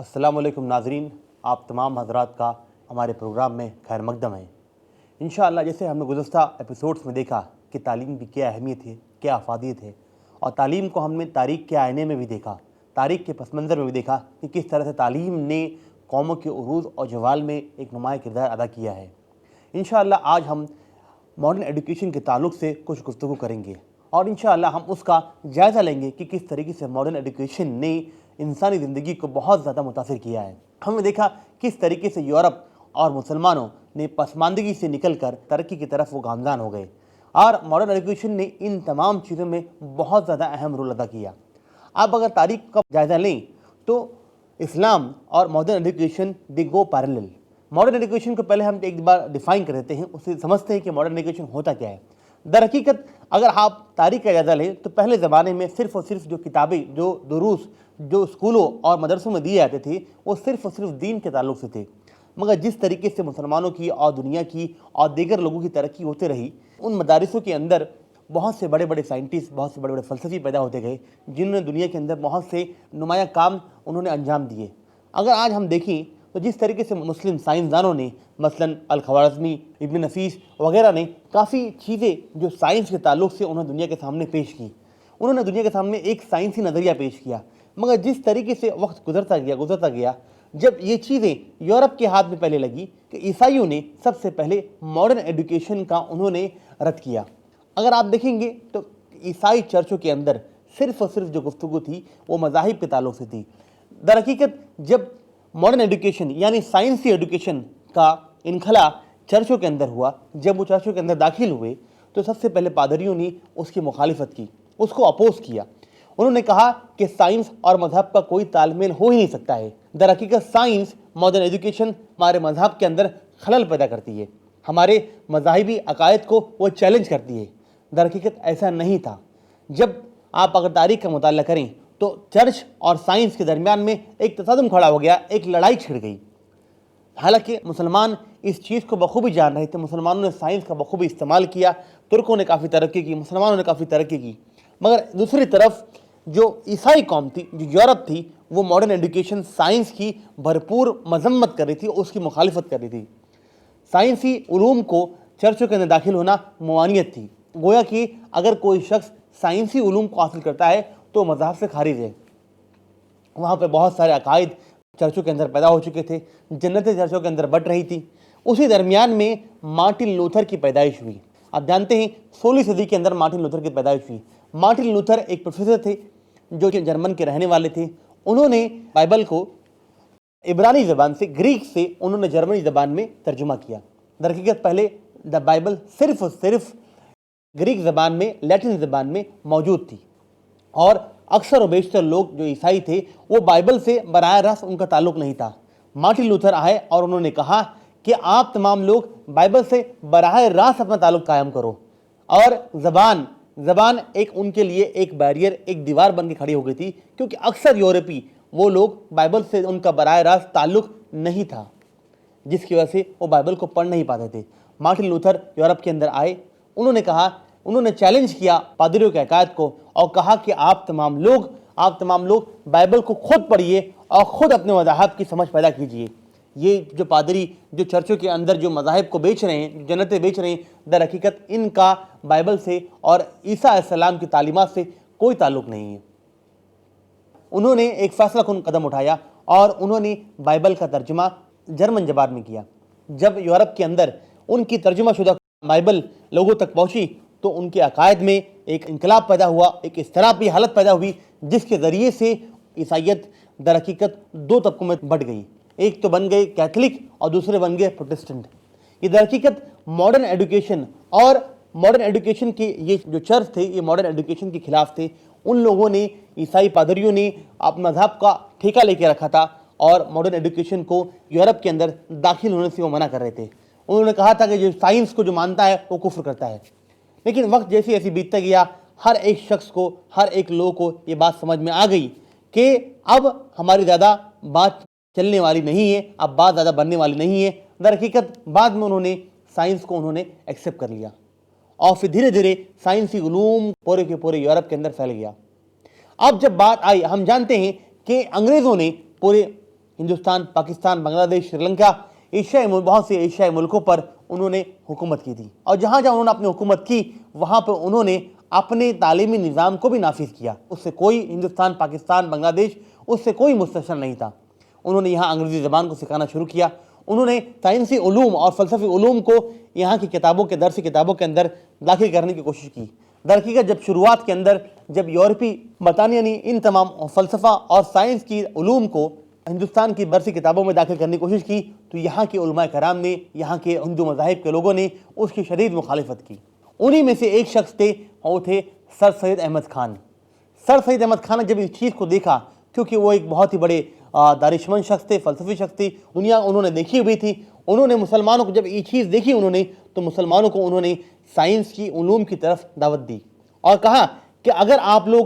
السلام علیکم ناظرین، آپ تمام حضرات کا ہمارے پروگرام میں خیر مقدم ہے۔ انشاءاللہ جیسے ہم نے گزشتہ ایپیسوڈز میں دیکھا کہ تعلیم کی کیا اہمیت ہے، کیا افادیت ہے، اور تعلیم کو ہم نے تاریخ کے آئینے میں بھی دیکھا، تاریخ کے پس منظر میں بھی دیکھا کہ کس طرح سے تعلیم نے قوموں کے عروج اور زوال میں ایک نمایاں کردار ادا کیا ہے۔ انشاءاللہ آج ہم ماڈرن ایجوکیشن کے تعلق سے کچھ گفتگو کریں گے اور انشاءاللہ ہم اس کا جائزہ لیں گے کہ کس طریقے سے ماڈرن ایجوکیشن نے انسانی زندگی کو بہت زیادہ متاثر کیا ہے۔ ہم نے دیکھا کس طریقے سے یورپ اور مسلمانوں نے پسماندگی سے نکل کر ترقی کی طرف وہ گامزن ہو گئے، اور ماڈرن ایجوکیشن نے ان تمام چیزوں میں بہت زیادہ اہم رول ادا کیا۔ آپ اگر تاریخ کا جائزہ لیں تو اسلام اور ماڈرن ایجوکیشن دی گو پیرلل۔ ماڈرن ایجوکیشن کو پہلے ہم ایک بار ڈیفائن کر دیتے ہیں، اسے سمجھتے ہیں کہ ماڈرن ایجوکیشن ہوتا کیا ہے۔ در حقیقت اگر آپ تاریخ کا جائزہ لیں تو پہلے زمانے میں صرف اور صرف جو کتابیں، جو دروس جو اسکولوں اور مدرسوں میں دیے جاتے تھے وہ صرف اور صرف دین کے تعلق سے تھے، مگر جس طریقے سے مسلمانوں کی اور دنیا کی اور دیگر لوگوں کی ترقی ہوتے رہی، ان مدارسوں کے اندر بہت سے بڑے بڑے سائنٹسٹ، بہت سے بڑے بڑے فلسفی پیدا ہوتے گئے، جنہوں نے دنیا کے اندر بہت سے نمایاں کام انہوں نے انجام دیے۔ اگر آج ہم دیکھیں تو جس طریقے سے مسلم سائنسدانوں نے مثلاً الخوارزمی، ابن نفیس وغیرہ نے کافی چیزیں جو سائنس کے تعلق سے انہوں نے دنیا کے سامنے پیش کی، انہوں نے دنیا کے سامنے ایک سائنسی نظریہ پیش کیا، مگر جس طریقے سے وقت گزرتا گیا جب یہ چیزیں یورپ کے ہاتھ میں پہلے لگی کہ عیسائیوں نے سب سے پہلے ماڈرن ایجوکیشن کا انہوں نے رد کیا۔ اگر آپ دیکھیں گے تو عیسائی چرچوں کے اندر صرف اور صرف جو گفتگو تھی وہ مذاہب کے تعلق سے تھی۔ در حقیقت جب ماڈرن ایجوکیشن یعنی سائنسی ایجوکیشن کا انخلا چرچوں کے اندر ہوا، جب وہ چرچوں کے اندر داخل ہوئے تو سب سے پہلے پادریوں نے اس کی مخالفت کی، اس کو اپوز کیا۔ انہوں نے کہا کہ سائنس اور مذہب کا کوئی تال میل ہو ہی نہیں سکتا ہے۔ در حقیقت سائنس، ماڈرن ایجوکیشن ہمارے مذہب کے اندر خلل پیدا کرتی ہے، ہمارے مذاہبی عقائد کو وہ چیلنج کرتی ہے۔ در حقیقت ایسا نہیں تھا۔ جب آپ اگر تاریخ کا مطالعہ کریں تو چرچ اور سائنس کے درمیان میں ایک تصادم کھڑا ہو گیا، ایک لڑائی چھڑ گئی۔ حالانکہ مسلمان اس چیز کو بخوبی جان رہے تھے، مسلمانوں نے سائنس کا بخوبی استعمال کیا، ترکوں نے کافی ترقی کی، مسلمانوں نے کافی ترقی کی، مگر دوسری طرف جو عیسائی قوم تھی، جو یورپ تھی، وہ ماڈرن ایجوکیشن سائنس کی بھرپور مذمت کر رہی تھی، اس کی مخالفت کر رہی تھی۔ سائنسی علوم کو چرچوں کے اندر داخل ہونا ممانعت تھی، گویا کہ اگر کوئی شخص سائنسی علوم کو حاصل کرتا ہے تو مذہب سے خارج ہے۔ وہاں پہ بہت سارے عقائد چرچوں کے اندر پیدا ہو چکے تھے، جنتیں چرچوں کے اندر بٹ رہی تھی۔ اسی درمیان میں مارٹن لوتھر کی پیدائش ہوئی۔ آپ جانتے ہیں 16ویں صدی کے اندر مارٹن لوتھر کی پیدائش ہوئی۔ مارٹن لوتھر ایک پروفیسر تھے جو کہ جرمن کے رہنے والے تھے۔ انہوں نے بائبل کو عبرانی زبان سے، گریک سے انہوں نے جرمنی زبان میں ترجمہ کیا۔ در حقیقت پہلے بائبل صرف اور صرف گریک زبان میں، لیٹن زبان میں موجود تھی، اور اکثر و بیشتر لوگ جو عیسائی تھے وہ بائبل سے براہ راست ان کا تعلق نہیں تھا۔ مارٹن لوتھر آئے اور انہوں نے کہا کہ آپ تمام لوگ بائبل سے براہ راست اپنا تعلق قائم کرو، اور زبان ایک ان کے لیے ایک بیریئر، ایک دیوار بن کے کھڑی ہو گئی تھی، کیونکہ اکثر یورپی وہ لوگ بائبل سے ان کا براہ راست تعلق نہیں تھا، جس کی وجہ سے وہ بائبل کو پڑھ نہیں پاتے تھے۔ مارٹن لوتھر یورپ کے اندر آئے، انہوں نے چیلنج کیا پادریوں کے عقائد کو اور کہا کہ آپ تمام لوگ بائبل کو خود پڑھیے اور خود اپنے مذاہب کی سمجھ پیدا کیجیے۔ یہ جو پادری جو چرچوں کے اندر جو مذاہب کو بیچ رہے ہیں، جنتیں بیچ رہے ہیں، در حقیقت ان کا بائبل سے اور عیسیٰ علیہ السلام کی تعلیمات سے کوئی تعلق نہیں ہے۔ انہوں نے ایک فیصلہ کن قدم اٹھایا اور انہوں نے بائبل کا ترجمہ جرمن زبان میں کیا۔ جب یورپ کے اندر ان کی ترجمہ شدہ بائبل لوگوں تک پہنچی تو ان کے عقائد میں ایک انقلاب پیدا ہوا، ایک اضطرابی حالت پیدا ہوئی، جس کے ذریعے سے عیسائیت در حقیقت دو طبقوں میں بٹ گئی۔ ایک تو بن گئے کیتھولک اور دوسرے بن گئے پروٹسٹنٹ۔ یہ در حقیقت ماڈرن ایجوکیشن اور ماڈرن ایجوکیشن کے یہ جو چرچ تھے، یہ ماڈرن ایجوکیشن کے خلاف تھے۔ ان لوگوں نے، عیسائی پادریوں نے اپنا مذہب کا ٹھیکہ لے کے رکھا تھا اور ماڈرن ایجوکیشن کو یورپ کے اندر داخل ہونے سے وہ منع کر رہے تھے۔ انہوں نے کہا تھا کہ جو سائنس کو جو مانتا ہے وہ کفر کرتا ہے۔ لیکن وقت جیسے بیتتا گیا، ہر ایک شخص کو، ہر ایک لوگ کو یہ بات سمجھ میں آ گئی کہ اب ہماری زیادہ بات چلنے والی نہیں ہے، اب بات زیادہ بننے والی نہیں ہے۔ در حقیقت بعد میں انہوں نے سائنس کو ایکسیپٹ کر لیا، اور پھر دھیرے دھیرے سائنسی علوم پورے کے پورے یورپ کے اندر پھیل گیا۔ اب جب بات آئی، ہم جانتے ہیں کہ انگریزوں نے پورے ہندوستان، پاکستان، بنگلہ دیش، سری لنکا، بہت سے ایشیائی ملکوں پر انہوں نے حکومت کی تھی، اور جہاں جہاں انہوں نے اپنی حکومت کی وہاں پہ انہوں نے اپنے تعلیمی نظام کو بھی نافذ کیا. اس سے کوئی ہندوستان، پاکستان، بنگلہ دیش اس سے کوئی مستثنی نہیں تھا. انہوں نے یہاں انگریزی زبان کو سکھانا شروع کیا. انہوں نے سائنسی علوم اور فلسفی علوم کو یہاں کی کتابوں کے درسی کتابوں کے اندر داخل کرنے کی کوشش کی. درحقیقت جب شروعات کے اندر جب یورپی برطانیہ نے ان تمام فلسفہ اور سائنس کی علوم کو ہندوستان کی برسی کتابوں میں داخل کرنے کی کوشش کی تو یہاں کے علماء کرام نے، یہاں کے ہندو مذاہب کے لوگوں نے اس کی شدید مخالفت کی. انہی میں سے ایک شخص تھے، وہ تھے سر سید احمد خان. سر سید احمد خان نے جب اس چیز کو دیکھا، کیونکہ وہ ایک بہت ہی بڑے دانشمند شخص تھے، فلسفی شخص تھے، دنیا انہوں نے دیکھی ہوئی تھی. انہوں نے مسلمانوں کو جب یہ چیز دیکھی تو مسلمانوں کو انہوں نے سائنس کی علوم کی طرف دعوت دی اور کہا کہ اگر آپ لوگ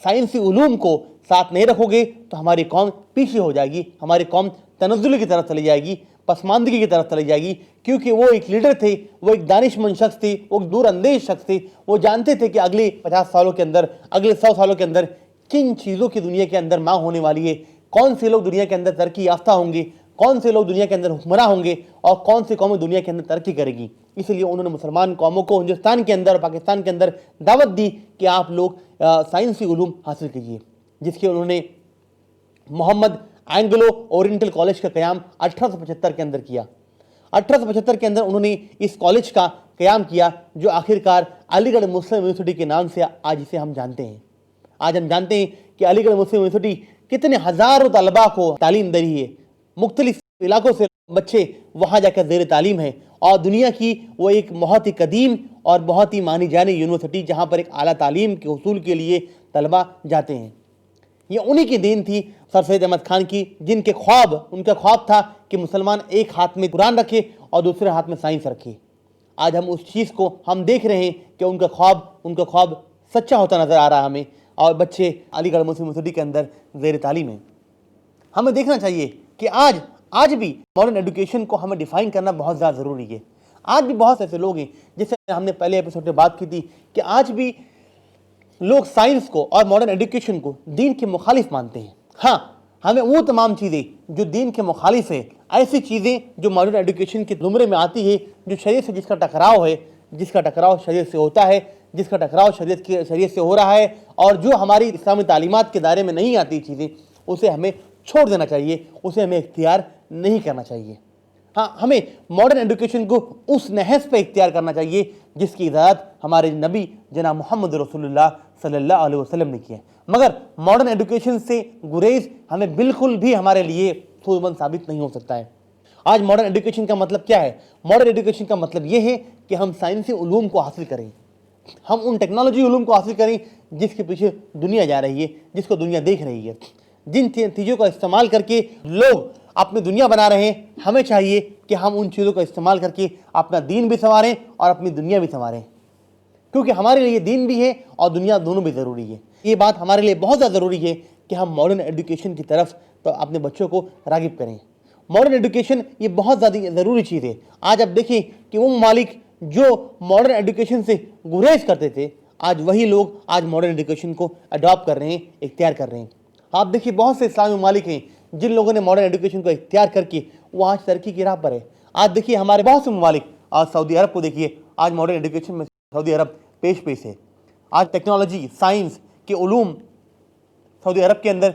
سائنسی علوم کو ساتھ نہیں رکھو گے تو ہماری قوم پیچھے ہو جائے گی، ہماری قوم تنزل کی طرف چلی جائے گی، پسماندگی کی طرف چلی جائے گی. کیونکہ وہ ایک لیڈر تھے، وہ ایک دانشمند شخص تھے، وہ ایک دور اندیش شخص تھے. وہ جانتے تھے کہ اگلے 50 سالوں کے اندر، اگلے 100 سالوں کے اندر کن چیزوں کی دنیا کے اندر ماں ہونے والی ہے، کون سے لوگ دنیا کے اندر ترقی یافتہ ہوں گے، کون سے لوگ دنیا کے اندر حکمراں ہوں گے اور کون سی قومیں دنیا کے اندر ترقی کرے گی. اس لیے انہوں نے مسلمان قوموں کو ہندوستان کے اندر اور پاکستان کے اندر دعوت دی کہ آپ لوگ سائنسی علوم حاصل کیجیے، جس کے انہوں نے محمد اینگلو اورینٹل کالج کا قیام 1875 کے اندر کیا. 1875 کے اندر انہوں نے اس کالج کا قیام کیا جو آخرکار علی گڑھ مسلم یونیورسٹی کے نام سے آج اسے ہم جانتے ہیں. آج ہم جانتے ہیں کہ علی گڑھ مسلم یونیورسٹی کتنے ہزاروں طلباء کو تعلیم دے رہی ہے. مختلف علاقوں سے بچے وہاں جا کر زیر تعلیم ہیں، اور دنیا کی وہ ایک بہت ہی قدیم اور بہت ہی مانی جانی یونیورسٹی جہاں پر ایک اعلیٰ تعلیم کے حصول کے لیے طلباء جاتے ہیں. یہ انہی کی دین تھی سر سید احمد خان کی، جن کے ان کا خواب تھا کہ مسلمان ایک ہاتھ میں قرآن رکھے اور دوسرے ہاتھ میں سائنس رکھے. آج ہم اس چیز کو ہم دیکھ رہے ہیں کہ ان کا خواب سچا ہوتا نظر آ رہا ہے ہمیں، اور بچے علی گڑھ مسلم یونیورسٹی کے اندر زیر تعلیم ہیں. ہمیں دیکھنا چاہیے کہ آج بھی ماڈرن ایڈوکیشن کو ہمیں ڈیفائن کرنا بہت زیادہ ضروری ہے. آج بھی بہت ایسے لوگ ہیں، جیسے ہم نے پہلے ایپیسوڈ میں بات کی تھی کہ آج بھی لوگ سائنس کو اور ماڈرن ایڈوکیشن کو دین کے مخالف مانتے ہیں. ہاں، ہمیں وہ تمام چیزیں جو دین کے مخالف ہیں، ایسی چیزیں جو ماڈرن ایڈوکیشن کے زمرے میں آتی ہے، جو شریعت سے جس کا ٹکراؤ شریعت سے ہوتا ہے، جس کا ٹکراؤ شریعت سے ہو رہا ہے، اور جو ہماری اسلامی تعلیمات کے دائرے میں نہیں آتی چیزیں، اسے ہمیں چھوڑ دینا چاہیے، اسے ہمیں اختیار نہیں کرنا چاہیے. ہاں، ہمیں ماڈرن ایڈوکیشن کو اس نہج پہ اختیار کرنا چاہیے جس کی اجازت ہمارے نبی جناب محمد رسول اللہ صلی اللہ علیہ وسلم نے کی ہے. مگر ماڈرن ایڈوکیشن سے گریز ہمیں بالکل بھی ہمارے لیے سود مند ثابت نہیں ہو سکتا ہے. آج ماڈرن ایڈوکیشن کا مطلب کیا ہے؟ ماڈرن ایڈوکیشن کا مطلب یہ ہے کہ ہم سائنسی علوم کو حاصل کریں، ہم ان ٹیکنالوجی علوم کو حاصل کریں جس کے پیچھے دنیا جا رہی ہے، جس کو دنیا دیکھ رہی ہے، جن چیزوں کا استعمال کر کے لوگ اپنی دنیا بنا رہے ہیں. ہمیں چاہیے کہ ہم ان چیزوں کا استعمال کر کے اپنا دین بھی سنواریں اور اپنی دنیا بھی سنواریں، کیونکہ ہمارے لیے دین بھی ہے اور دنیا دونوں بھی ضروری ہے. یہ بات ہمارے لیے بہت زیادہ ضروری ہے کہ ہم ماڈرن ایڈوکیشن کی طرف تو اپنے بچوں کو راغب کریں. ماڈرن ایڈوکیشن یہ بہت زیادہ ضروری چیز ہے. آج آپ دیکھیں کہ وہ ممالک جو ماڈرن ایڈوکیشن سے گریز کرتے تھے، آج وہی لوگ آج ماڈرن ایڈوکیشن کو اڈاپٹ کر رہے ہیں، اختیار کر رہے ہیں. آپ دیکھیے بہت سے اسلامی ممالک ہیں جن لوگوں نے ماڈرن ایڈوکیشن کو اختیار کر کے وہ آج ترقی کی راہ پر ہے. آج دیکھیے ہمارے بہت سے ممالک، آج سعودی عرب کو دیکھیے، آج ماڈرن ایڈوکیشن میں سعودی عرب پیش ہے. آج ٹیکنالوجی، سائنس کے علوم سعودی عرب کے اندر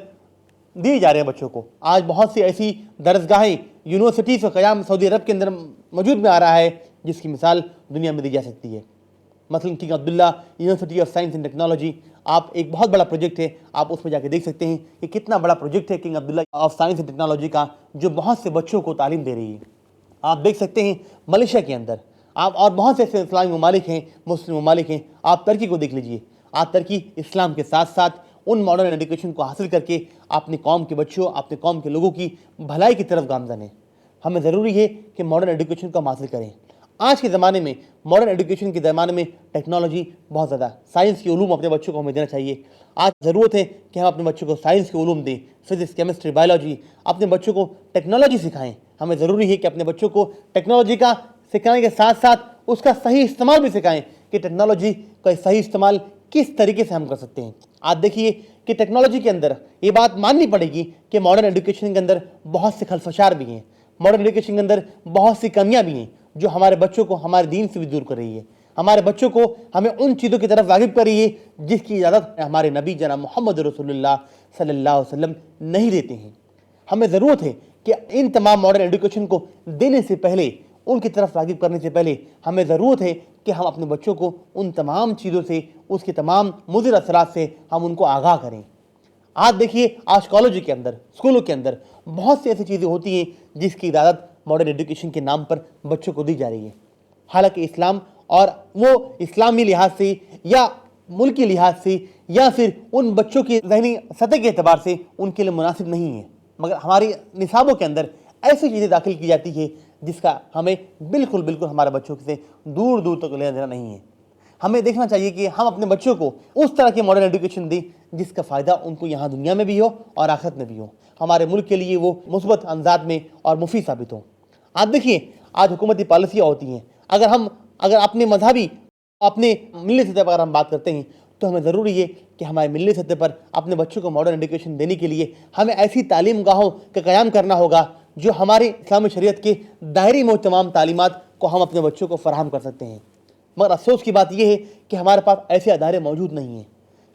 دیے جا رہے ہیں بچوں کو. آج بہت سی ایسی درسگاہیں، یونیورسٹیز کا قیام سعودی عرب کے اندر موجود میں آ رہا ہے جس کی مثال دنیا میں دی جا سکتی ہے. مثلاً king Abdullah university of science and technology, آپ ایک بہت بڑا پروجیکٹ ہے، آپ اس میں جا کے دیکھ سکتے ہیں کہ کتنا بڑا پروجیکٹ ہے king Abdullah of science and technology کا، جو بہت سے بچوں کو تعلیم دے رہی ہے. آپ دیکھ سکتے ہیں ملیشیا کے اندر، آپ اور بہت سے ایسے اسلامی ممالک ہیں، مسلم ممالک ہیں. آپ ترکی کو دیکھ لیجئے. آپ ترکی اسلام کے ساتھ ساتھ ان ماڈرن ایڈوکیشن کو حاصل کر کے اپنی قوم کے بچوں، اپنے قوم کے لوگوں کی بھلائی کی طرف گامزن ہیں. ہمیں ضروری ہے کہ ماڈرن ایڈوکیشن کو ہم حاصل کریں. آج کے زمانے میں، ماڈرن ایڈوکیشن کے زمانے میں ٹیکنالوجی بہت زیادہ، سائنس کے علوم اپنے بچوں کو ہمیں دینا چاہیے. آج ضرورت ہے کہ ہم اپنے بچوں کو سائنس کے علوم دیں، فزکس، کیمسٹری، بایولوجی. اپنے بچوں کو ٹیکنالوجی سکھائیں. ہمیں ضروری ہے کہ اپنے بچوں کو ٹیکنالوجی کا سکھانے کے ساتھ ساتھ اس کا صحیح استعمال بھی سکھائیں کہ ٹیکنالوجی کا صحیح استعمال کس طریقے سے ہم کر سکتے ہیں. آج دیکھیے کہ ٹیکنالوجی کے اندر یہ بات ماننی پڑے گی کہ ماڈرن ایجوکیشن کے اندر بہت سے خلفشار بھی ہیں، ماڈرن ایجوکیشن کے اندر بہت سی کمیاں بھی ہیں جو ہمارے بچوں کو ہمارے دین سے بھی دور کر رہی ہے، ہمارے بچوں کو ہمیں ان چیزوں کی طرف راغب کر رہی ہے جس کی اجازت ہمارے نبی جناب محمد رسول اللہ صلی اللہ علیہ وسلم نہیں دیتے ہیں۔ ہمیں ضرورت ہے کہ ان تمام ماڈرن ایجوکیشن کو دینے سے پہلے، ان کی طرف راغب کرنے سے پہلے ہمیں ضرورت ہے کہ ہم اپنے بچوں کو ان تمام چیزوں سے، اس کے تمام مضر اثرات سے ہم ان کو آگاہ کریں۔ آج دیکھیے، آج کالجوں کے اندر، اسکولوں کے اندر بہت سی ایسی چیزیں ہوتی ہیں جس کی اجازت ماڈرن ایجوکیشن کے نام پر بچوں کو دی جا رہی ہے، حالانکہ اسلام اور وہ اسلامی لحاظ سے یا ملکی لحاظ سے یا پھر ان بچوں کی ذہنی سطح کے اعتبار سے ان کے لیے مناسب نہیں ہے، مگر ہماری نصابوں کے اندر ایسی چیزیں داخل کی جاتی ہے جس کا ہمیں بالکل ہمارے بچوں سے دور دور تک لینا دینا نہیں ہے۔ ہمیں دیکھنا چاہیے کہ ہم اپنے بچوں کو اس طرح کی ماڈرن ایجوکیشن دیں جس کا فائدہ ان کو یہاں دنیا میں بھی ہو اور آخرت میں بھی ہو، ہمارے ملک کے لیے وہ مثبت انداز میں اور مفید ثابت ہو۔ آپ دیکھیے، آج حکومتی پالیسیاں ہوتی ہیں، اگر اپنے مذہبی، اپنے ملی سطح پر اگر ہم بات کرتے ہیں تو ہمیں ضروری ہے کہ ہمارے ملی سطح پر اپنے بچوں کو ماڈرن ایجوکیشن دینے کے لیے ہمیں ایسی تعلیم گاہوں کا قیام کرنا ہوگا جو ہمارے اسلامی شریعت کے دائرے میں تمام تعلیمات کو ہم اپنے بچوں کو فراہم کر سکتے ہیں۔ مگر افسوس کی بات یہ ہے کہ ہمارے پاس ایسے ادارے موجود نہیں ہیں،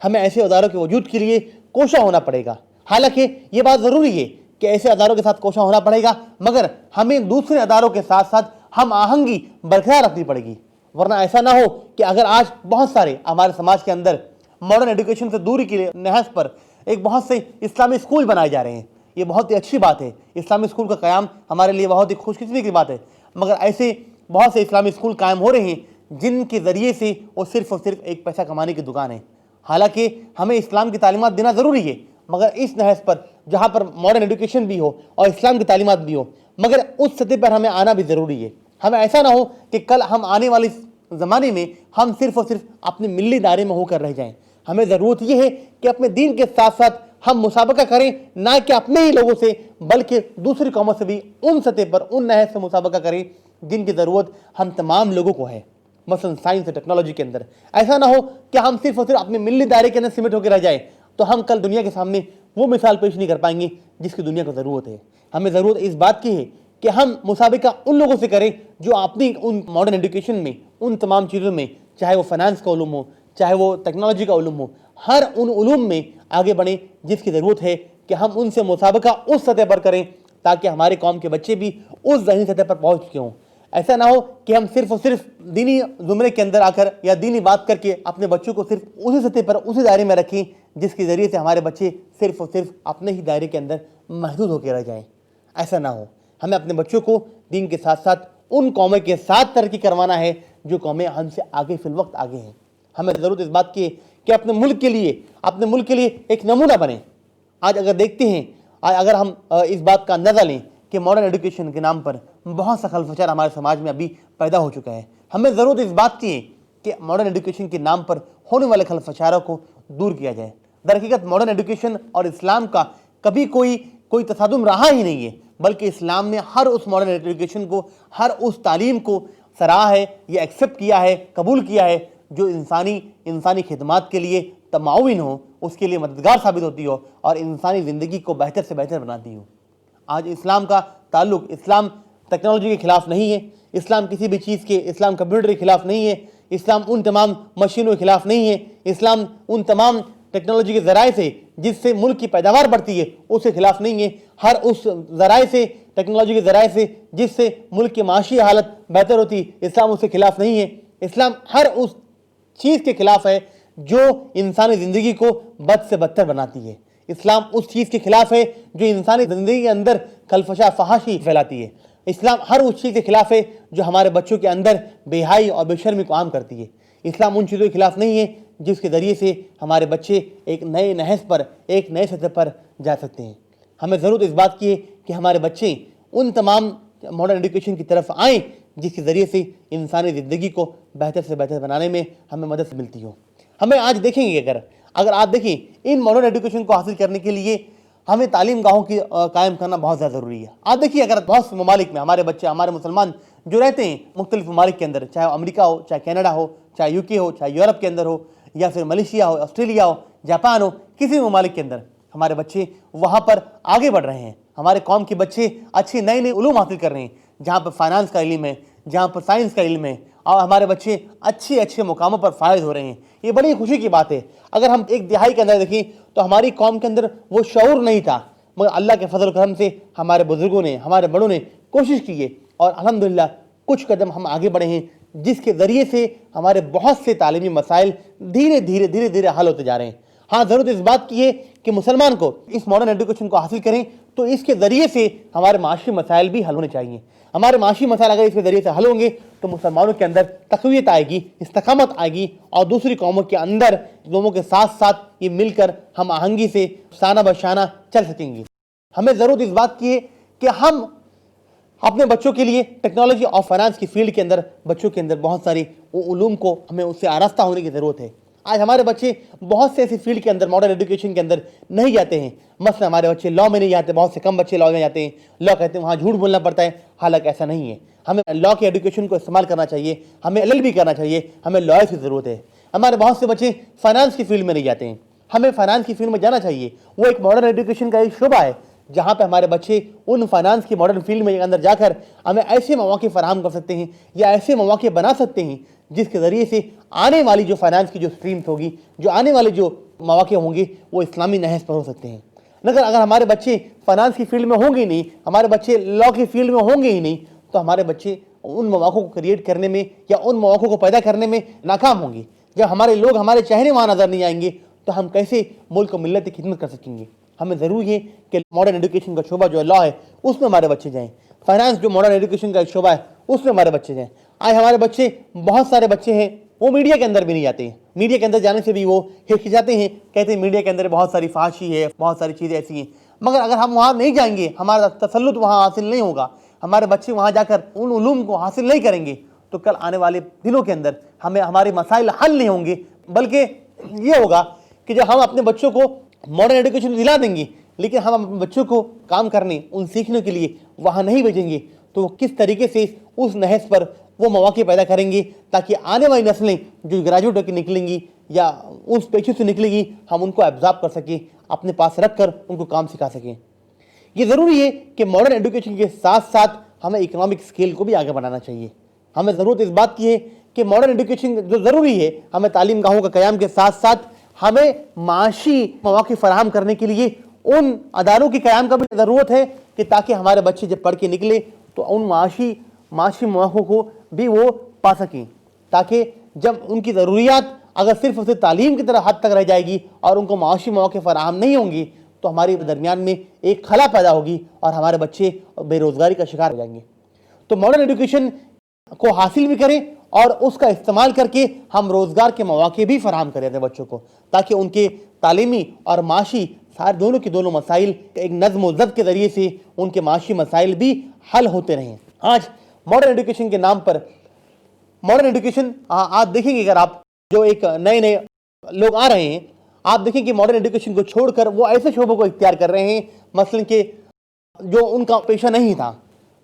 ہمیں ایسے اداروں کے وجود کے لیے کوشاں ہونا پڑے گا۔ حالانکہ یہ بات ضروری ہے کہ ایسے اداروں کے ساتھ کوشاں ہونا پڑے گا، مگر ہمیں دوسرے اداروں کے ساتھ ساتھ ہم آہنگی برقرار رکھنی پڑے گی، ورنہ ایسا نہ ہو کہ اگر آج بہت سارے ہمارے سماج کے اندر ماڈرن ایجوکیشن سے دوری کے نہج پر ایک بہت سے اسلامی اسکول بنائے جا رہے ہیں، یہ بہت ہی اچھی بات ہے، اسلامی اسکول کا قیام ہمارے لیے بہت ہی خوش قسمتی کی بات ہے، مگر ایسے بہت سے اسلامی اسکول قائم ہو رہے ہیں جن کے ذریعے سے وہ صرف اور صرف ایک پیسہ کمانے کی دکان ہے۔ حالانکہ ہمیں اسلام کی تعلیمات دینا ضروری ہے، مگر اس نہج پر جہاں پر ماڈرن ایجوکیشن بھی ہو اور اسلام کی تعلیمات بھی ہو، مگر اس سطح پر ہمیں آنا بھی ضروری ہے۔ ہمیں ایسا نہ ہو کہ کل ہم آنے والے زمانے میں ہم صرف اور صرف اپنے ملی دائرے میں ہو کر رہ جائیں۔ ہمیں ضرورت یہ ہے کہ اپنے دین کے ساتھ ساتھ ہم مسابقہ کریں، نہ کہ اپنے ہی لوگوں سے بلکہ دوسری قوموں سے بھی ان سطح پر، ان نہج سے مسابقہ کریں جن کی ضرورت ہم تمام لوگوں کو ہے، مثلا سائنس اور ٹیکنالوجی کے اندر۔ ایسا نہ ہو کہ ہم صرف اور صرف اپنے ملی دائرے کے اندر سمٹ ہو کے رہ جائیں تو ہم کل دنیا کے سامنے وہ مثال پیش نہیں کر پائیں گے جس کی دنیا کو ضرورت ہے۔ ہمیں ضرورت اس بات کی ہے کہ ہم مسابقہ ان لوگوں سے کریں جو اپنی ان ماڈرن ایجوکیشن میں، ان تمام چیزوں میں، چاہے وہ فائنانس کا علوم ہو، چاہے وہ ٹیکنالوجی کا علوم ہو، ہر ان علوم میں آگے بڑھیں جس کی ضرورت ہے کہ ہم ان سے مسابقہ اس سطح پر کریں تاکہ ہمارے قوم کے بچے بھی اس ذہنی سطح پر پہنچ چکے ہوں۔ ایسا نہ ہو کہ ہم صرف اور صرف دینی زمرے کے اندر آ کر یا دینی بات کر کے اپنے بچوں کو صرف اسی سطح پر، اسی دائرے میں رکھیں جس کے ذریعے سے ہمارے بچے صرف اور صرف اپنے ہی دائرے کے اندر محدود ہو کے رہ جائیں۔ ایسا نہ ہو، ہمیں اپنے بچوں کو دین کے ساتھ ساتھ ان قوموں کے ساتھ ترقی کروانا ہے جو قومیں ہم سے آگے فی الوقت آگے ہیں۔ ہمیں ضرورت اس بات کی ہے کہ اپنے ملک کے لیے ایک نمونہ بنیں۔ آج اگر دیکھتے ہیں، اگر ہم اس بات کا اندازہ لیں کہ ماڈرن ایجوکیشن کے نام پر بہت سا خلفشار ہمارے سماج میں ابھی پیدا ہو چکا ہے، ہمیں ضرورت اس بات کی ہے کہ ماڈرن ایجوکیشن کے نام پر ہونے والے خلفشاروں کو دور کیا جائے۔ در حقیقت ماڈرن ایجوکیشن اور اسلام کا کبھی کوئی تصادم رہا ہی نہیں ہے، بلکہ اسلام نے ہر اس ماڈرن ایجوکیشن کو، ہر اس تعلیم کو سراہا ہے، یہ ایکسیپٹ کیا ہے، قبول کیا ہے جو انسانی خدمات کے لیے معاون ہو، اس کے لیے مددگار ثابت ہوتی ہو اور انسانی زندگی کو بہتر سے بہتر بناتی ہو۔ آج اسلام کا تعلق، اسلام ٹیکنالوجی کے خلاف نہیں ہے، اسلام کسی بھی چیز کے، اسلام کمپیوٹر کے خلاف نہیں ہے، اسلام ان تمام مشینوں کے خلاف نہیں ہے، اسلام ان تمام ٹیکنالوجی کے ذرائع سے جس سے ملک کی پیداوار بڑھتی ہے اس کے خلاف نہیں ہے، ہر اس ذرائع سے، ٹیکنالوجی کے ذرائع سے جس سے ملک کی معاشی حالت بہتر ہوتی ہے، اسلام اس کے خلاف نہیں ہے۔ اسلام ہر اس چیز کے خلاف ہے جو انسانی زندگی کو بد سے بدتر بناتی ہے۔ اسلام اس چیز کے خلاف ہے جو انسانی زندگی کے اندر خلفشا فحاشی پھیلاتی ہے۔ اسلام ہر اس چیز کے خلاف ہے جو ہمارے بچوں کے اندر بے حیائی اور بے شرمی کو عام کرتی ہے۔ اسلام ان چیزوں کے خلاف نہیں ہے جس کے ذریعے سے ہمارے بچے ایک نئے نہج پر، ایک نئے سطح پر جا سکتے ہیں۔ ہمیں ضرورت اس بات کی ہے کہ ہمارے بچے ان تمام ماڈرن ایجوکیشن کی طرف آئیں جس کے ذریعے سے انسانی زندگی کو بہتر سے بہتر بنانے میں ہمیں مدد ملتی ہو۔ ہمیں آج دیکھیں گے، اگر آپ دیکھیں، ان ماڈرن ایجوکیشن کو حاصل کرنے کے لیے ہمیں تعلیم گاہوں کی قائم کرنا بہت زیادہ ضروری ہے۔ آپ دیکھیے، اگر بہت سے ممالک میں ہمارے بچے، ہمارے مسلمان جو رہتے ہیں مختلف ممالک کے اندر، چاہے امریکہ ہو، چاہے کینیڈا ہو، چاہے UK ہو، چاہے یورپ کے اندر ہو، یا پھر ملیشیا ہو، آسٹریلیا ہو، جاپان ہو، کسی بھی ممالک کے اندر ہمارے بچے وہاں پر آگے بڑھ رہے ہیں. ہمارے قوم کے بچے اچھے نئے نئے علوم حاصل کر رہے ہیں, جہاں پر فائنانس کا علم ہے, جہاں پر سائنس کا علم ہے, اور ہمارے بچے اچھے اچھے مقاموں پر فائز ہو رہے ہیں. یہ بڑی خوشی کی بات ہے. اگر ہم ایک دہائی کے اندر دیکھیں تو ہماری قوم کے اندر وہ شعور نہیں تھا, مگر اللہ کے فضل و کرم سے ہمارے بزرگوں نے, ہمارے بڑوں نے کوشش کی ہے, اور الحمدللہ کچھ قدم ہم آگے بڑھے ہیں, جس کے ذریعے سے ہمارے بہت سے تعلیمی مسائل دھیرے دھیرے حل ہوتے جا رہے ہیں. ہاں, ضرورت اس بات کی ہے کہ مسلمان کو اس ماڈرن ایجوکیشن کو حاصل کریں تو اس کے ذریعے سے ہمارے معاشی مسائل بھی حل ہونے چاہیے. ہمارے معاشی مسائل اگر اس کے ذریعے سے حل ہوں گے تو مسلمانوں کے اندر تقویت آئے گی, استقامت آئے گی, اور دوسری قوموں کے اندر لوگوں کے ساتھ ساتھ یہ مل کر ہم آہنگی سے شانہ بشانہ چل سکیں گے. ہمیں ضرورت اس بات کی ہے کہ ہم اپنے بچوں کے لیے ٹیکنالوجی اور فائنانس کی فیلڈ کے اندر بچوں کے اندر بہت ساری علوم کو ہمیں اس سے آراستہ ہونے کی ضرورت ہے. آج ہمارے بچے بہت سے ایسی فیلڈ کے اندر, ماڈرن ایجوکیشن کے اندر نہیں جاتے ہیں. مثلا ہمارے بچے لاء میں نہیں جاتے, بہت سے کم بچے لاء میں جاتے ہیں. لاء کہتے ہیں وہاں جھوٹ بولنا پڑتا ہے, حالانکہ ایسا نہیں ہے. ہمیں لاء کے ایجوکیشن کو استعمال کرنا چاہیے, ہمیں LLB کرنا چاہیے, ہمیں لائر کی ضرورت ہے. ہمارے بہت سے بچے فائنانس کی فیلڈ میں نہیں جاتے ہیں, ہمیں فائنانس کی فیلڈ میں جانا چاہیے. وہ ایک ماڈرن ایجوکیشن کا ایک شعبہ ہے جہاں پہ ہمارے بچے ان فائنانس کی ماڈرن فیلڈ میں اندر جا کر ہمیں ایسے مواقع فراہم کر سکتے ہیں یا ایسے مواقع بنا سکتے ہیں جس کے ذریعے سے آنے والی جو فائنانس کی جو اسٹریمز ہوگی, جو آنے والے جو مواقع ہوں گے وہ اسلامی نہج پر ہو سکتے ہیں. مگر اگر ہمارے بچے فائنانس کی فیلڈ میں ہوں گے ہی نہیں, ہمارے بچے لاء کی فیلڈ میں ہوں گے ہی نہیں, تو ہمارے بچے ان مواقع کو کریٹ کرنے میں یا ان مواقع کو پیدا کرنے میں ناکام ہوں گے. جب ہمارے لوگ ہمارے چہرے وہاں نظر نہیں آئیں گے تو ہم کیسے ملک و ملت کی خدمت کر سکیں گے؟ ہمیں ضروری ہے کہ ماڈرن ایجوکیشن کا شعبہ جو لاء ہے اس میں ہمارے بچے جائیں, فائنانس جو ماڈرن ایجوکیشن کا ایک شعبہ ہے اس میں ہمارے بچے جائیں. آج ہمارے بچے, بہت سارے بچے ہیں وہ میڈیا کے اندر بھی نہیں جاتے ہیں. میڈیا کے اندر جانے سے بھی وہ ہچکچاتے ہیں, کہتے ہیں میڈیا کے اندر بہت ساری فحاشی ہے, بہت ساری چیزیں ایسی ہیں. مگر اگر ہم وہاں نہیں جائیں گے, ہمارا تسلط وہاں حاصل نہیں ہوگا, ہمارے بچے وہاں جا کر ان علوم کو حاصل نہیں کریں گے, تو کل آنے والے دنوں کے اندر ہمیں ہمارے مسائل حل نہیں ہوں گے. بلکہ یہ ہوگا کہ جب ہم اپنے بچوں کو ماڈرن ایجوکیشن دلا دیں گے لیکن ہم اپنے بچوں کو کام کرنے, ان سیکھنے کے لیے وہاں نہیں بھیجیں گے, تو کس طریقے سے اس نہج پر وہ مواقع پیدا کریں گے تاکہ آنے والی نسلیں جو گریجویٹ ہو کے نکلیں گی یا اس پیشے سے نکلیں گی, ہم ان کو ایبزارب کر سکیں, اپنے پاس رکھ کر ان کو کام سکھا سکیں. یہ ضروری ہے کہ ماڈرن ایجوکیشن کے ساتھ ساتھ ہمیں اکنامک اسکیل کو بھی آگے بڑھانا چاہیے. ہمیں ضرورت اس بات کی ہے کہ ماڈرن ایجوکیشن جو ضروری ہے, ہمیں تعلیم گاہوں کا قیام کے ساتھ ساتھ ہمیں معاشی مواقع فراہم کرنے کے لیے ان اداروں کی قیام کا بھی ضرورت ہے کہ تاکہ ہمارے بچے جب پڑھ کے نکلے تو ان معاشی مواقع کو بھی وہ پا سکیں, تاکہ جب ان کی ضروریات اگر صرف اسے تعلیم کی طرح حد تک رہ جائے گی اور ان کو معاشی مواقع فراہم نہیں ہوں گی تو ہمارے درمیان میں ایک خلا پیدا ہوگی اور ہمارے بچے بے روزگاری کا شکار ہو جائیں گے. تو ماڈرن ایجوکیشن کو حاصل بھی کریں اور اس کا استعمال کر کے ہم روزگار کے مواقع بھی فراہم کریں اپنے بچوں کو, تاکہ ان کے تعلیمی اور معاشی سارے دونوں کے دونوں مسائل ایک نظم و ضبط کے ذریعے سے ان کے معاشی مسائل بھی حل ہوتے رہیں. آج ماڈرن ایجوکیشن کے نام پر ماڈرن ایجوکیشن آپ دیکھیں گے, اگر آپ جو ایک نئے لوگ آ رہے ہیں, آپ دیکھیں کہ ماڈرن ایجوکیشن کو چھوڑ کر وہ ایسے شعبوں کو اختیار کر رہے ہیں مثلا کہ جو ان کا پیشہ نہیں تھا.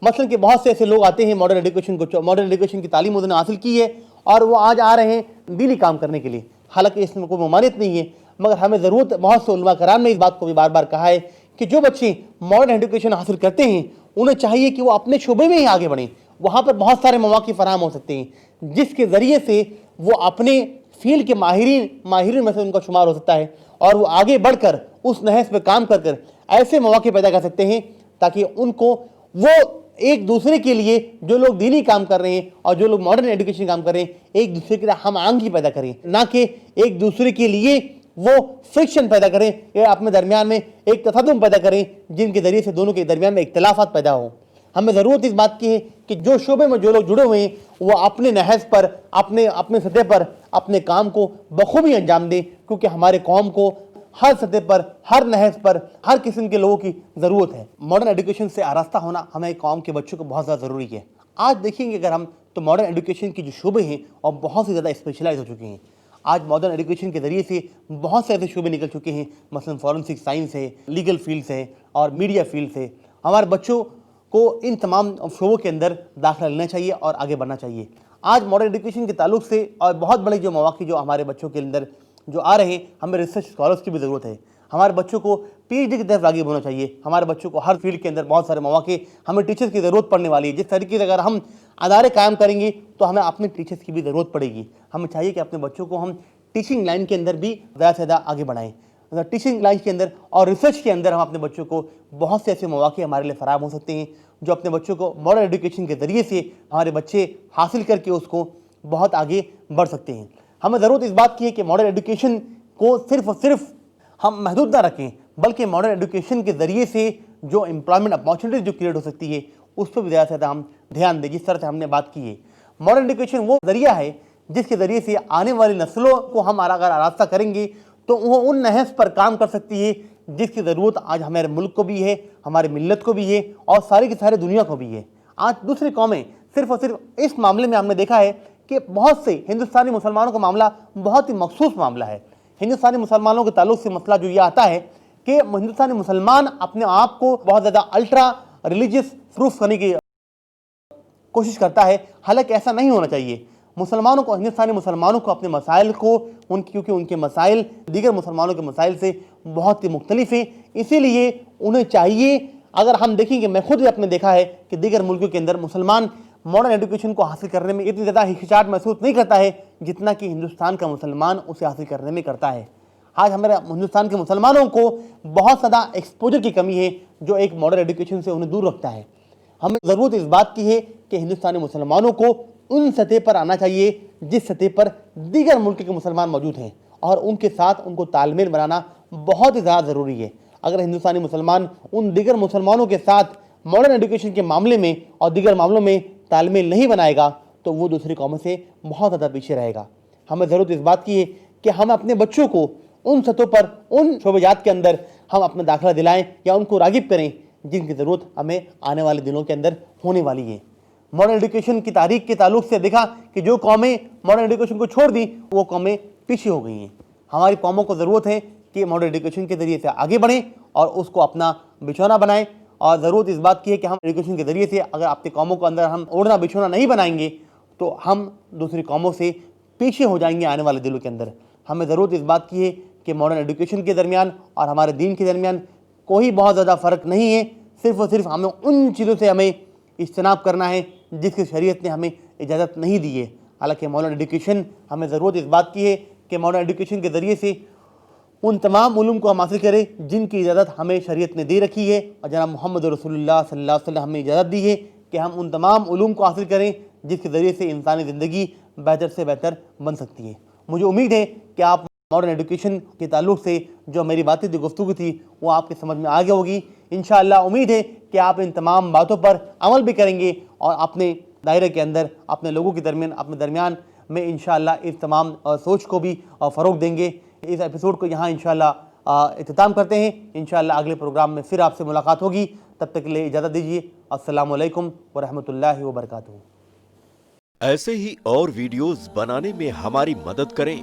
مثلا کہ بہت سے ایسے لوگ آتے ہیں ماڈرن ایجوکیشن کی تعلیم انہوں نے حاصل کی ہے اور وہ آج آ رہے ہیں دینی کام کرنے کے لیے, حالانکہ اس میں کوئی ممانعت نہیں ہے. مگر ہمیں ضرورت, بہت سے علماء کرام نے اس بات کو بھی بار بار کہا ہے کہ جو بچے ماڈرن ایجوکیشن حاصل کرتے ہیں انہیں چاہیے کہ وہ اپنے شعبے میں ہی آگے بڑھیں. وہاں پر بہت سارے مواقع فراہم ہو سکتے ہیں جس کے ذریعے سے وہ اپنے فیلڈ کے ماہرین میں سے ان کا شمار ہو سکتا ہے, اور وہ آگے بڑھ کر اس نہج پہ کام کر ایسے مواقع پیدا کر سکتے ہیں تاکہ ان کو وہ ایک دوسرے کے لیے, جو لوگ دینی کام کر رہے ہیں اور جو لوگ ماڈرن ایجوکیشن کام کر رہے ہیں, ایک دوسرے کے ہم آہنگی پیدا کریں, نہ کہ ایک دوسرے کے لیے وہ فرکشن پیدا کریں یا اپنے درمیان میں ایک تصادم پیدا کریں جن کے ذریعے سے دونوں کے درمیان میں اختلافات پیدا ہوں. ہمیں ضرورت اس بات کی ہے کہ جو شعبے میں جو لوگ جڑے ہوئے ہیں وہ اپنے نہج پر, اپنے سطح پر اپنے کام کو بخوبی انجام دیں, کیونکہ ہمارے قوم کو ہر سطح پر, ہر نہج پر, ہر قسم کے لوگوں کی ضرورت ہے. ماڈرن ایجوکیشن سے آراستہ ہونا ہمیں قوم کے بچوں کو بہت زیادہ ضروری ہے. آج دیکھیں گے اگر ہم تو ماڈرن ایجوکیشن کے جو شعبے ہیں اور بہت سے زیادہ اسپیشلائز ہو چکے ہیں. آج ماڈرن ایجوکیشن کے ذریعے سے بہت سے ایسے شعبے نکل چکے ہیں, مثلا فورنسک سائنس ہے, لیگل فیلڈس ہے اور میڈیا فیلڈس ہے. ہمارے بچوں کو ان تمام شعبوں کے اندر داخلہ لینا چاہیے اور آگے بڑھنا چاہیے. آج ماڈرن ایجوکیشن کے تعلق سے اور بہت بڑے جو مواقع جو ہمارے بچوں کے اندر جو آ رہے ہیں ہمیں ریسرچ اسکالرس کی بھی ضرورت ہے. ہمارے بچوں کو پی ایچ ڈی کی طرف راغب ہونا چاہیے. ہمارے بچوں کو ہر فیلڈ کے اندر بہت سارے مواقع, ہمیں ٹیچرس کی ضرورت پڑنے والی ہے. جس طریقے سے اگر ہم ادارے قائم کریں گے تو ہمیں اپنے ٹیچرس کی بھی ضرورت پڑے گی. ہمیں چاہیے کہ اپنے بچوں کو ہم ٹیچنگ لائن کے اندر بھی زیادہ سے زیادہ آگے بڑھائیں. ٹیچنگ لائن کے اندر اور ریسرچ کے اندر ہم اپنے بچوں کو بہت سے ایسے مواقع ہمارے لیے فراہم ہو سکتے ہیں جو اپنے بچوں کو ماڈرن ایجوکیشن کے ذریعے سے ہمارے بچے حاصل کر کے اس کو بہت آگے بڑھ سکتے ہیں. ہمیں ضرورت اس بات کی ہے کہ ماڈرن ایجوکیشن کو صرف اور صرف ہم محدود نہ رکھیں, بلکہ ماڈرن ایجوکیشن کے ذریعے سے جو امپلائمنٹ اپارچونیٹیز جو کریٹ ہو سکتی ہے اس پہ بھی زیادہ سے زیادہ ہم دھیان دیں. جس طرح سے ہم نے بات کی ہے, ماڈرن ایجوکیشن وہ ذریعہ ہے جس کے ذریعے سے آنے والی نسلوں کو ہم اگر آراستہ کریں گے تو وہ ان نہج پر کام کر سکتی ہے جس کی ضرورت آج ہمارے ملک کو بھی ہے, ہماری ملت کو بھی ہے اور ساری کی ساری دنیا کو بھی ہے. آج دوسری قومیں صرف اور صرف اس معاملے میں ہم نے دیکھا ہے کہ بہت سے ہندوستانی مسلمانوں کا معاملہ بہت ہی مخصوص معاملہ ہے. ہندوستانی مسلمانوں کے تعلق سے مسئلہ جو یہ آتا ہے کہ ہندوستانی مسلمان اپنے آپ کو بہت زیادہ الٹرا ریلیجیس پروف کرنے کی کوشش کرتا ہے, حالانکہ ایسا نہیں ہونا چاہیے. مسلمانوں کو, ہندوستانی مسلمانوں کو اپنے مسائل کو کیونکہ ان کے مسائل دیگر مسلمانوں کے مسائل سے بہت ہی مختلف ہیں, اسی لیے انہیں چاہیے, اگر ہم دیکھیں کہ میں خود بھی اپنے دیکھا ہے کہ دیگر ملکوں کے اندر مسلمان ماڈرن ایجوکیشن کو حاصل کرنے میں اتنی زیادہ ہچکچاہٹ محسوس نہیں کرتا ہے جتنا کہ ہندوستان کا مسلمان اسے حاصل کرنے میں کرتا ہے. آج ہمارے ہندوستان کے مسلمانوں کو بہت زیادہ ایکسپوجر کی کمی ہے جو ایک ماڈرن ایجوکیشن سے انہیں دور رکھتا ہے. ہمیں ضرورت اس بات کی ہے کہ ہندوستانی مسلمانوں کو ان سطح پر آنا چاہیے جس سطح پر دیگر ملک کے مسلمان موجود ہیں, اور ان کے ساتھ ان کو تال میل بنانا بہت ہی زیادہ ضروری ہے. اگر ہندوستانی مسلمان ان دیگر مسلمانوں کے ساتھ ماڈرن ایجوکیشن کے معاملے میں اور دیگر معاملوں میں تال میل نہیں بنائے گا تو وہ دوسری قوموں سے بہت زیادہ پیچھے رہے گا. ہمیں ضرورت اس بات کی ہے کہ ہم اپنے بچوں کو ان سطحوں پر, ان شعبات کے اندر ہم اپنا داخلہ دلائیں یا ان کو راغب کریں جن کی ضرورت ہمیں آنے والے دنوں کے اندر ہونے والی ہے. ماڈرن ایجوکیشن کی تاریخ کے تعلق سے دیکھا کہ جو قومیں ماڈرن ایجوکیشن کو چھوڑ دیں وہ قومیں پیچھے ہو گئی ہیں. ہماری قوموں کو ضرورت ہے کہ ماڈرن ایجوکیشن کے ذریعے سے آگے بڑھیں اور اس کو اپنا بچھونا بنائیں, اور ضرورت اس بات کی ہے کہ ہم ایجوکیشن کے ذریعے سے اگر اپنی قوموں کو اندر ہم اوڑھنا بچھونا نہیں بنائیں گے تو ہم دوسری قوموں سے پیچھے ہو جائیں گے آنے والے دنوں کے اندر. ہمیں ضرورت اس بات کی ہے کہ ماڈرن ایجوکیشن کے درمیان اور ہمارے دین کے درمیان کوئی بہت زیادہ فرق نہیں ہے, صرف اور صرف ہمیں ان چیزوں سے ہمیں اجتناب کرنا ہے جس کی شریعت نے ہمیں اجازت نہیں دی ہے. حالانکہ ماڈرن ایجوکیشن, ہمیں ضرورت اس بات کی ہے کہ ماڈرن ایجوکیشن کے ذریعے سے ان تمام علوم کو ہم حاصل کریں جن کی اجازت ہمیں شریعت نے دے رکھی ہے, اور جناب محمد رسول اللہ صلی اللہ علیہ وسلم ہمیں اجازت دی ہے کہ ہم ان تمام علوم کو حاصل کریں جس کے ذریعے سے انسانی زندگی بہتر سے بہتر بن سکتی ہے. مجھے امید ہے کہ آپ ماڈرن ایجوکیشن کے تعلق سے جو میری باتیں تھی, گفتگو تھی, وہ آپ کے سمجھ میں آ گئی ہوگی. انشاءاللہ امید ہے کہ آپ ان تمام باتوں پر عمل بھی کریں گے اور اپنے دائرے کے اندر اپنے لوگوں کے درمیان اپنے درمیان میں انشاءاللہ اس تمام سوچ کو بھی فروغ دیں گے. اس ایپیسوڈ کو یہاں انشاءاللہ اختتام کرتے ہیں. انشاءاللہ اگلے پروگرام میں پھر آپ سے ملاقات ہوگی. تب تک کے لیے اجازت دیجیے. السلام علیکم ورحمۃ اللہ وبرکاتہ. ایسے ہی اور ویڈیوز بنانے میں ہماری مدد کریں.